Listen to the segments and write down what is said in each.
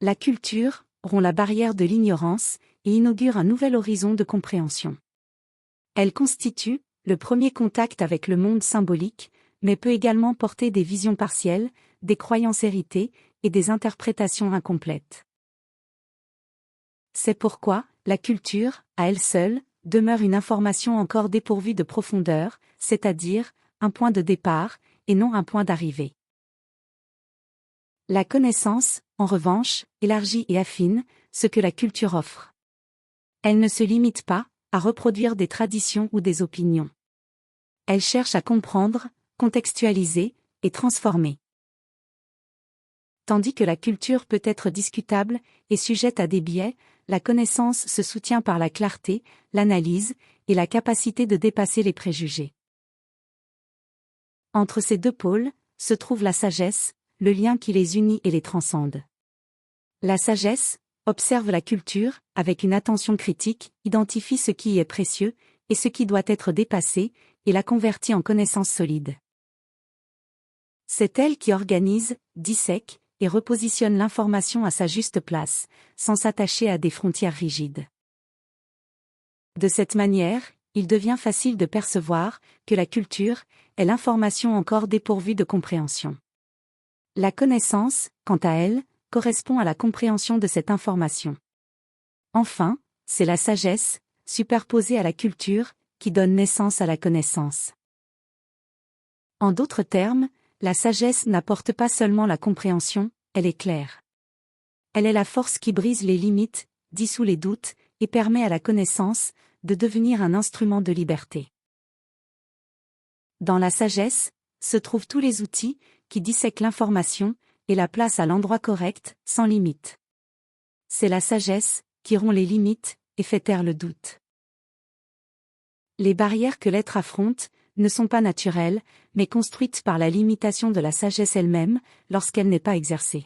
La culture rompt la barrière de l'ignorance et inaugure un nouvel horizon de compréhension. Elle constitue le premier contact avec le monde symbolique, mais peut également porter des visions partielles, des croyances héritées et des interprétations incomplètes. C'est pourquoi, la culture, à elle seule, demeure une information encore dépourvue de profondeur, c'est-à-dire, un point de départ, et non un point d'arrivée. La connaissance, en revanche, élargit et affine ce que la culture offre. Elle ne se limite pas à reproduire des traditions ou des opinions. Elle cherche à comprendre, contextualiser et transformer. Tandis que la culture peut être discutable et sujette à des biais, la connaissance se soutient par la clarté, l'analyse et la capacité de dépasser les préjugés. Entre ces deux pôles se trouve la sagesse, le lien qui les unit et les transcende. La sagesse observe la culture avec une attention critique, identifie ce qui y est précieux et ce qui doit être dépassé, et la convertit en connaissance solide. C'est elle qui organise, dissèque et repositionne l'information à sa juste place, sans s'attacher à des frontières rigides. De cette manière, il devient facile de percevoir que la culture est l'information encore dépourvue de compréhension. La connaissance, quant à elle, correspond à la compréhension de cette information. Enfin, c'est la sagesse, superposée à la culture, qui donne naissance à la connaissance. En d'autres termes, la sagesse n'apporte pas seulement la compréhension, elle est claire. Elle est la force qui brise les limites, dissout les doutes, et permet à la connaissance de devenir un instrument de liberté. Dans la sagesse, se trouvent tous les outils qui dissèquent l'information et la placent à l'endroit correct, sans limite. C'est la sagesse qui rompt les limites et fait taire le doute. Les barrières que l'être affronte ne sont pas naturelles, mais construites par la limitation de la sagesse elle-même, lorsqu'elle n'est pas exercée.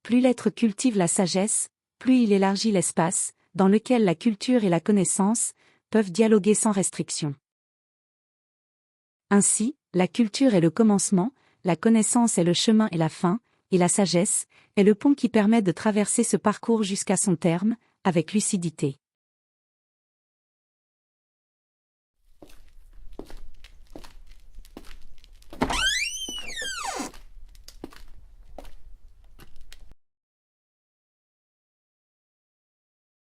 Plus l'être cultive la sagesse, plus il élargit l'espace, dans lequel la culture et la connaissance peuvent dialoguer sans restriction. Ainsi, la culture est le commencement, la connaissance est le chemin et la fin, et la sagesse est le pont qui permet de traverser ce parcours jusqu'à son terme, avec lucidité.